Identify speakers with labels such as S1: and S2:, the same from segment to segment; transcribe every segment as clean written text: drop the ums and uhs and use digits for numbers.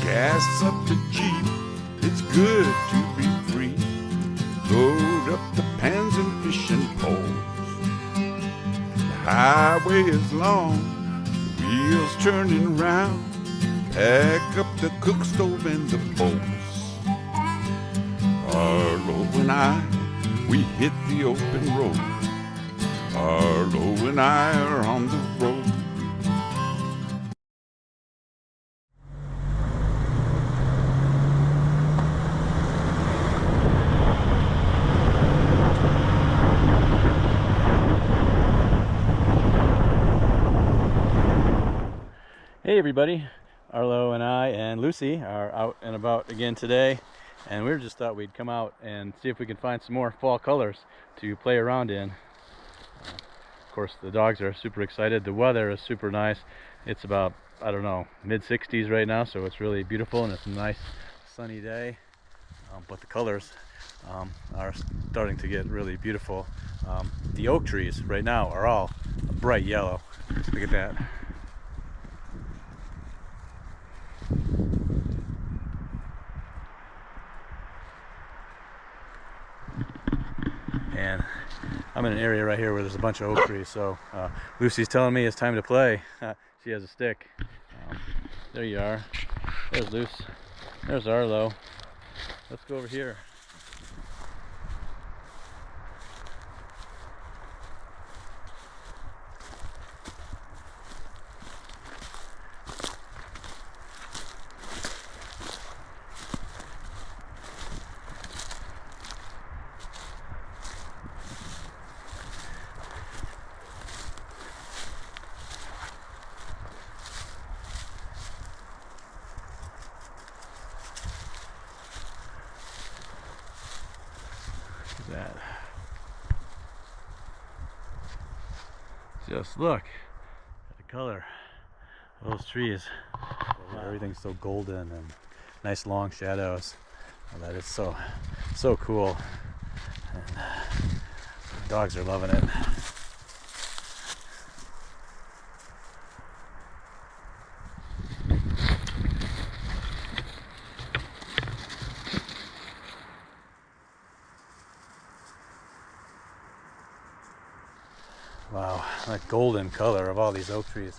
S1: Gas up the Jeep, it's good to be free. Load up the pans and fishing poles. The highway is long, the wheels turning round. Pack up the cook stove and the bowls. Arlo and I, we hit the open road. Arlo and I are on the road.
S2: Hey everybody, Arlo and I and Lucy are out and about again today, and we just thought we'd come out and see if we can find some more fall colors to play around in. Of course, the dogs are super excited. The weather is super nice. It's about, I don't know, mid-60s right now, so it's really beautiful and it's a nice sunny day. But the colors are starting to get really beautiful. The oak trees right now are all a bright yellow. Look at that. And I'm in an area right here where there's a bunch of oak trees, so Lucy's telling me it's time to play. She has a stick. There you are. There's Luce. There's Arlo. Let's go over here. That. Just look at the color of those trees. Everything's so golden and nice long shadows. That is so cool. And the dogs are loving it. Wow, that golden color of all these oak trees.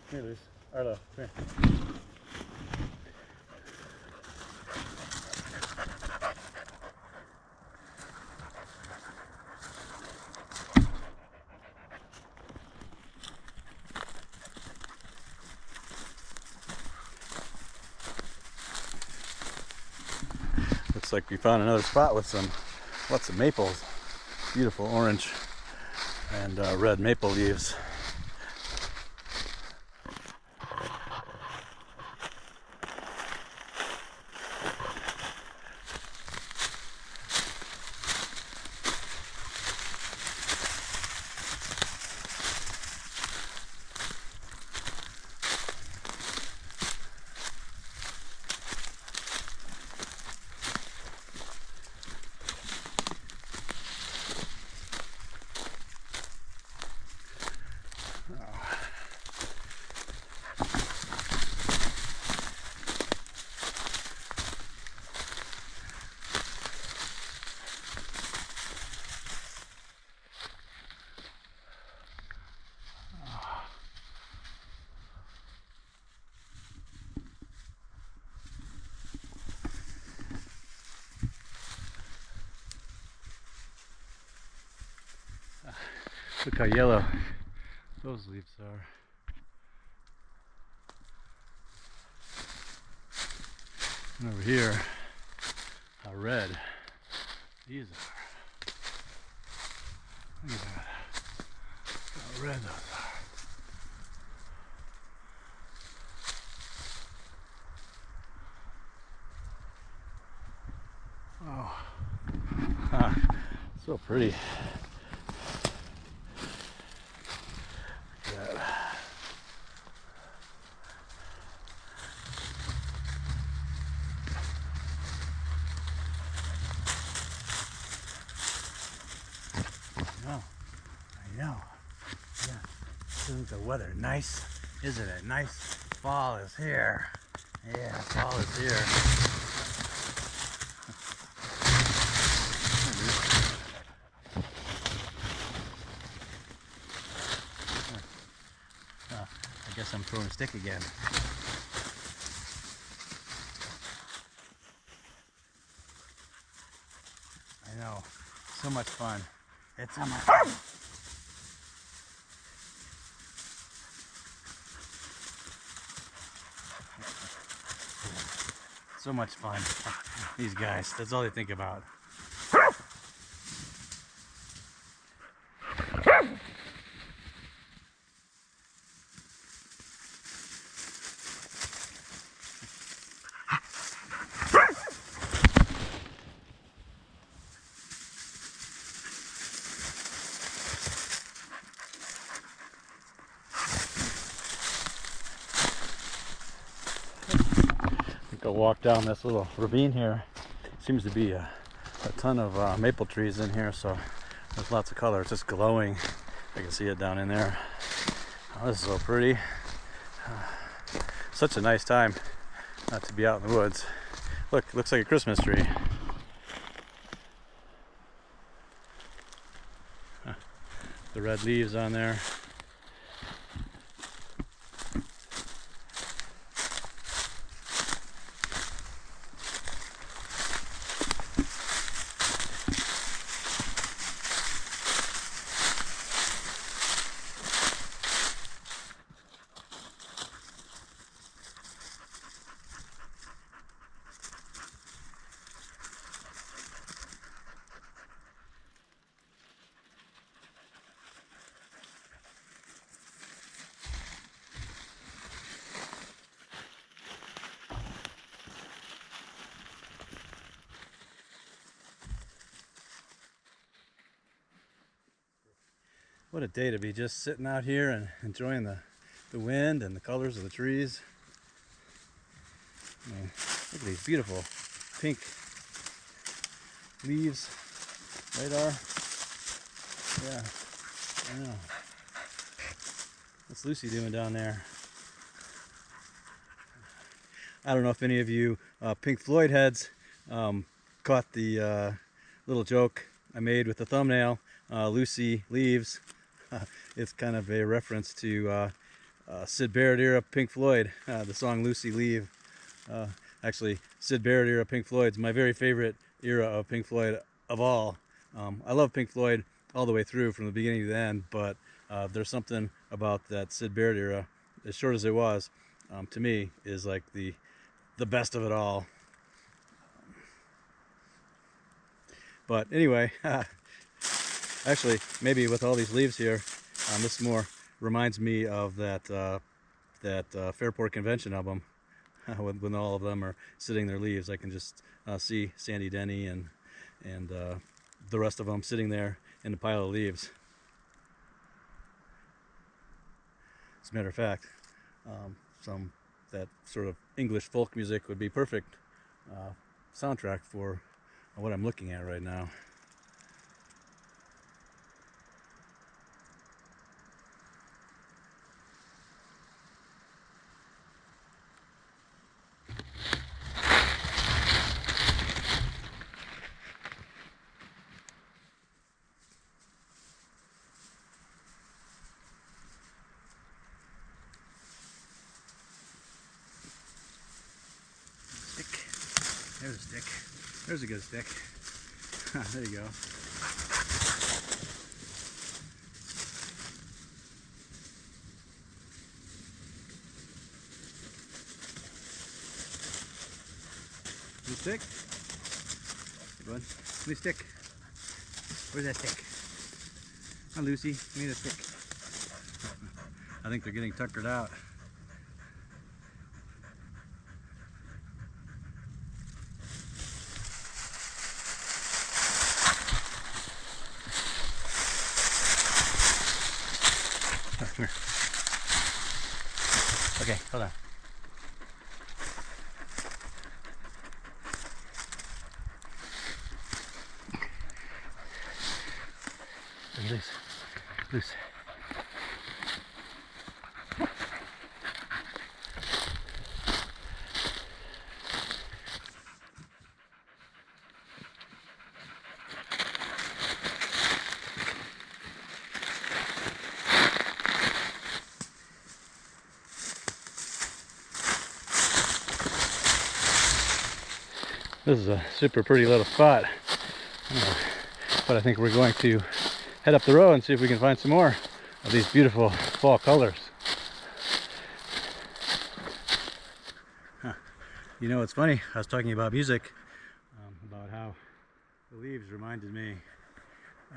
S2: Here, Luce. Arlo, come here. Looks like we found another spot with lots of maples. Beautiful orange and red maple leaves. Look how yellow those leaves are. And over here, how red these are. Look at that. How red those are. Oh, so pretty. Look at that. I know. Yeah. Isn't the weather nice? Isn't it nice? Fall is here. Yeah, fall is here. I guess I'm throwing a stick again. I know. So much fun. It's so much fun. So much fun. These guys, that's all they think about. Go walk down this little ravine here. Seems to be a ton of maple trees in here, so there's lots of color. It's just glowing. I can see it down in there. Oh, this is so pretty. Such a nice time to be out in the woods. Look, looks like a Christmas tree. The red leaves on there. What a day to be just sitting out here and enjoying the wind and the colors of the trees. I mean, look at these beautiful pink leaves. Radar. Yeah, I know. What's Lucy doing down there? I don't know if any of you Pink Floyd heads caught the little joke I made with the thumbnail, Lucy Leaves. It's kind of a reference to Syd Barrett era Pink Floyd, the song Lucy Leave. Actually, Syd Barrett era Pink Floyd's my very favorite era of Pink Floyd of all. I love Pink Floyd all the way through from the beginning to the end, but there's something about that Syd Barrett era, as short as it was, to me, is like the best of it all. But anyway, actually, maybe with all these leaves here, this more reminds me of that Fairport Convention album, when all of them are sitting their leaves. I can just see Sandy Denny and the rest of them sitting there in a pile of leaves. As a matter of fact, that sort of English folk music would be perfect soundtrack for what I'm looking at right now. There's a stick. There's a good stick. There you go. stick. Good one. Give me a stick. Where's that stick? Hi, Lucy. Give me the stick. I think they're getting tuckered out. Come here. Okay, hold on. Loose. Loose. This is a super pretty little spot, but I think we're going to head up the road and see if we can find some more of these beautiful fall colors. Huh. You know, it's funny, I was talking about music, about how the leaves reminded me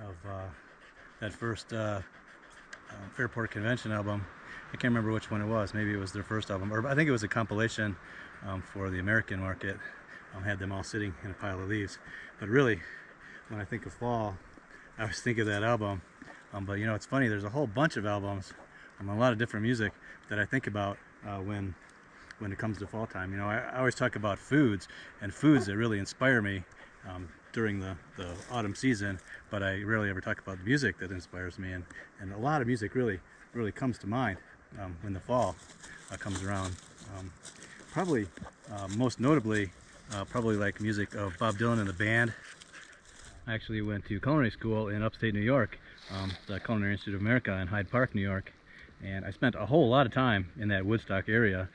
S2: of that first Fairport Convention album. I can't remember which one it was. Maybe it was their first album, or I think it was a compilation for the American market. Had them all sitting in a pile of leaves. But really, when I think of fall, I always think of that album. But you know, it's funny, there's a whole bunch of albums, a lot of different music that I think about when it comes to fall time. You know, I always talk about foods, and foods that really inspire me during the autumn season, but I rarely ever talk about the music that inspires me, and a lot of music really comes to mind when the fall comes around. Probably most notably, probably like music of Bob Dylan and the band. I actually went to culinary school in upstate New York, the Culinary Institute of America in Hyde Park, New York, and I spent a whole lot of time in that Woodstock area,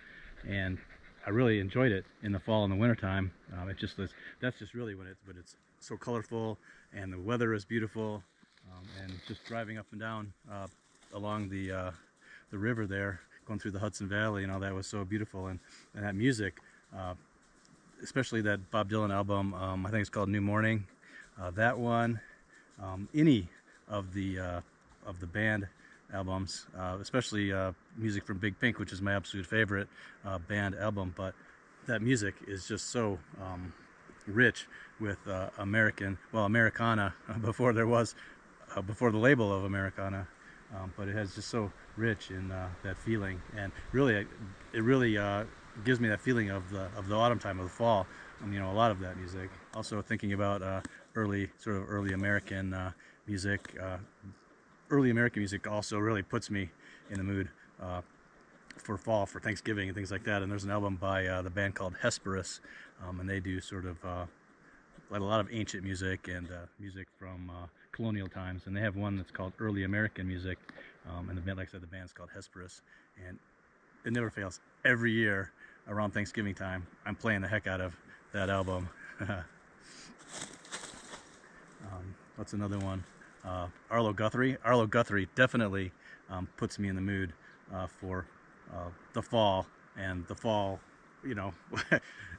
S2: and I really enjoyed it in the fall and the winter time. That's just really when it's so colorful and the weather is beautiful, and just driving up and down along the river there, going through the Hudson Valley and all that was so beautiful, and that music. Especially that Bob Dylan album, I think it's called New Morning. That one, any of the band albums, especially music from Big Pink, which is my absolute favorite band album. But that music is just so rich with Americana before there was before the label of Americana. But it has just so rich in that feeling, and really, it really gives me that feeling of the autumn time, of the fall. You know, a lot of that music. Also thinking about early American music. Early American music also really puts me in the mood for fall, for Thanksgiving and things like that. And there's an album by the band called Hesperus, and they do sort of a lot of ancient music and music from colonial times. And they have one that's called Early American Music, and the band, like I said, the band's called Hesperus, and it never fails. Every year around Thanksgiving time, I'm playing the heck out of that album. What's another one? Arlo Guthrie. Arlo Guthrie definitely puts me in the mood for the fall, and the fall, you know,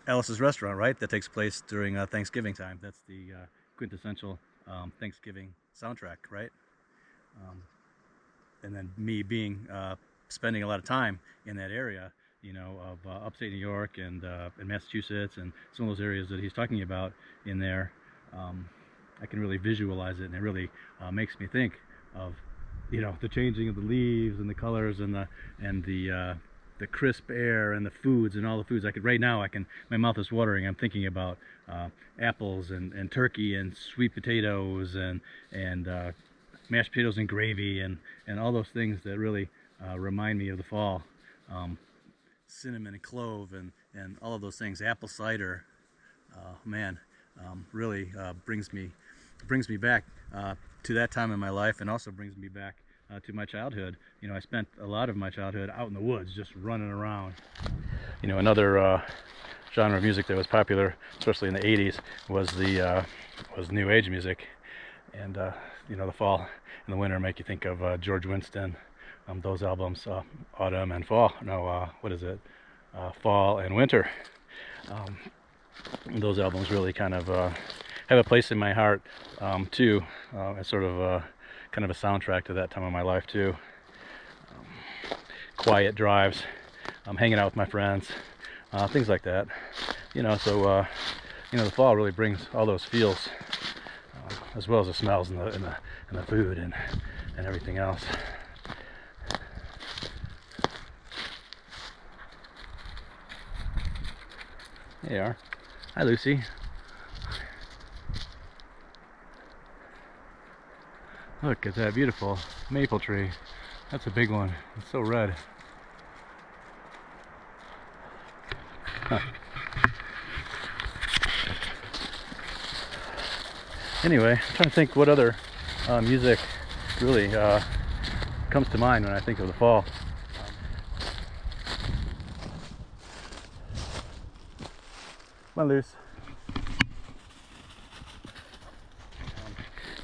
S2: Alice's Restaurant, right? That takes place during Thanksgiving time. That's the quintessential Thanksgiving soundtrack, right? And then me being spending a lot of time in that area, you know, of upstate New York and Massachusetts and some of those areas that he's talking about in there, I can really visualize it, and it really makes me think of, you know, the changing of the leaves and the colors and the crisp air and the foods and all the foods. Right now, my mouth is watering. I'm thinking about apples and turkey and sweet potatoes and mashed potatoes and gravy and all those things that really remind me of the fall. Cinnamon and clove and all of those things. Apple cider, man, really brings me back to that time in my life, and also brings me back to my childhood. You know, I spent a lot of my childhood out in the woods, just running around. You know, another genre of music that was popular, especially in the 80s, was New Age music, and you know, the fall and the winter make you think of George Winston. Those albums, autumn and fall. No, what is it? Fall and winter. those albums really kind of have a place in my heart too, as sort of kind of a soundtrack to that time of my life too. Quiet drives, hanging out with my friends, things like that. You know, so you know, the fall really brings all those feels, as well as the smells and the food and everything else. There you are. Hi, Lucy. Look at that beautiful maple tree. That's a big one. It's so red. Huh. Anyway, I'm trying to think what other music really comes to mind when I think of the fall. Come on, Luce.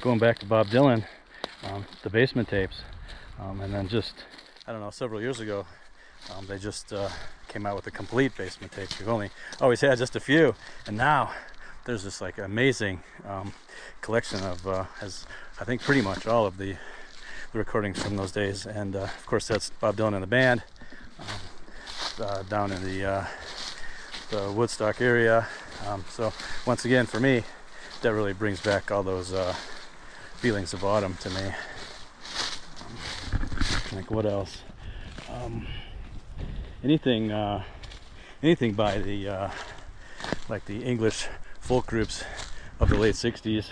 S2: Going back to Bob Dylan, the Basement tapes, and then just, I don't know, several years ago, they just came out with a complete Basement tapes. We've only always had just a few, and now there's this like amazing collection of, as I think pretty much all of the recordings from those days, and of course that's Bob Dylan and the band down in the Woodstock area. So once again, for me, that really brings back all those feelings of autumn to me. Like what else? Anything by the like the English folk groups of the late 60s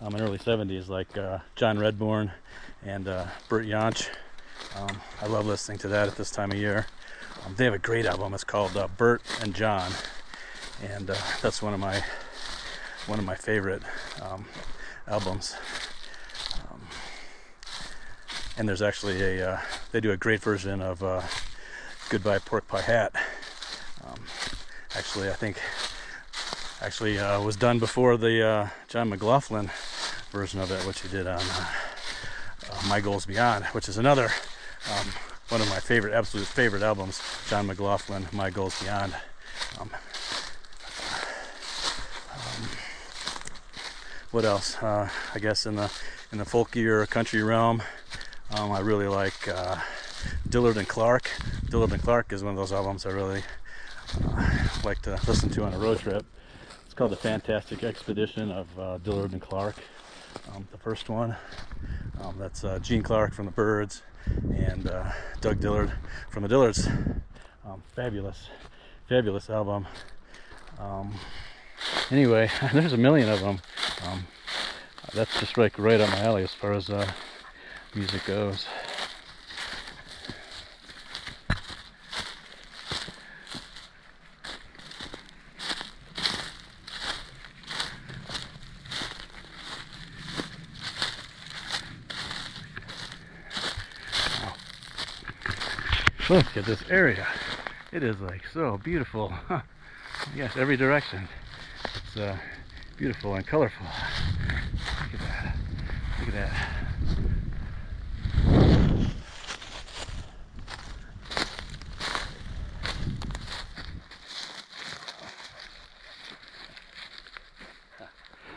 S2: and early 70s, like John Redbourne and Bert Jansch. I love listening to that at this time of year. They have a great album. It's called Bert and John, and that's one of my favorite albums. And there's actually they do a great version of Goodbye Pork Pie Hat. Actually, I think was done before the John McLaughlin version of it, which he did on My Goals Beyond, which is another one of my absolute favorite albums. John McLaughlin, My Goals Beyond. What else? I guess in the folkier country realm, I really like Dillard and Clark. Dillard and Clark is one of those albums I really like to listen to on a road trip. It's called The Fantastic Expedition of Dillard and Clark. The first one. That's Gene Clark from the Byrds and Doug Dillard from the Dillards. Fabulous album. Anyway, there's a million of them. That's just like right up my alley as far as music goes. Look at this area. It is like so beautiful. Yes, every direction. It's beautiful and colorful. Look at that. Look at that.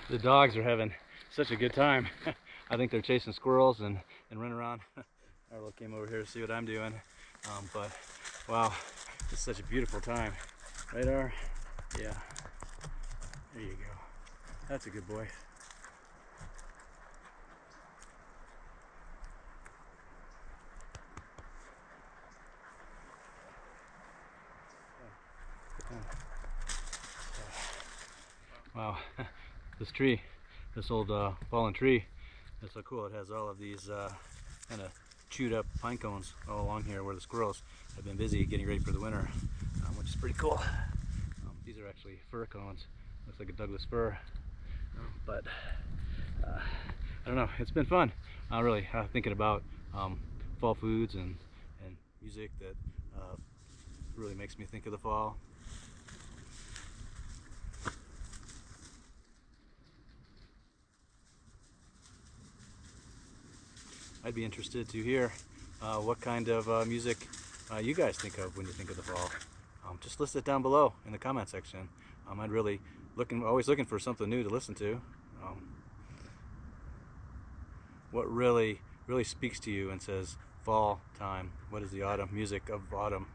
S2: The dogs are having such a good time. I think they're chasing squirrels and running around. Arlo came over here to see what I'm doing. But wow, it's such a beautiful time. Right, Ar? Yeah. There you go. That's a good boy. Wow, this tree, this old fallen tree, is so cool. It has all of these kind of chewed up pine cones all along here where the squirrels have been busy getting ready for the winter, which is pretty cool. These are actually fir cones. Looks like a Douglas fir, but I don't know. It's been fun, really thinking about fall foods and music that really makes me think of the fall. I'd be interested to hear what kind of music you guys think of when you think of the fall. Just list it down below in the comment section. I'd really always looking for something new to listen to. What really speaks to you and says fall time? What is the autumn music of autumn?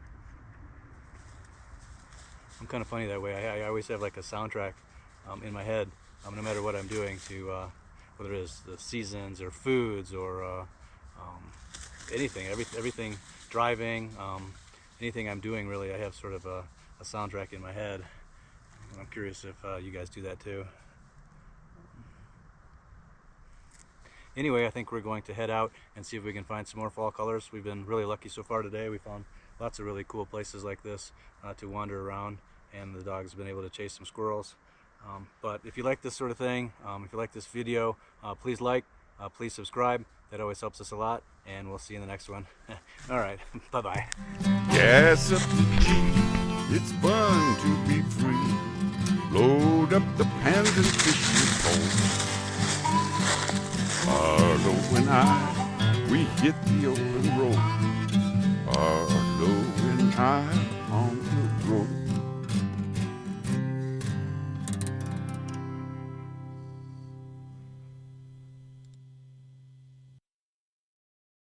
S2: I'm kind of funny that way. I always have like a soundtrack in my head, no matter what I'm doing, to whether it is the seasons or foods or anything, everything, driving, anything I'm doing really. I have sort of a soundtrack in my head. I'm curious if you guys do that too. Anyway, I think we're going to head out and see if we can find some more fall colors. We've been really lucky so far today. We found lots of really cool places like this to wander around, and the dogs have been able to chase some squirrels. But if you like this sort of thing, if you like this video, please like, please subscribe. That always helps us a lot, and we'll see you in the next one. All right, bye-bye.
S1: Gas up the Jeep, it's fun to be free. Load up the pans and fishing poles. Arlo and I, we hit the open road. Arlo and I on the road.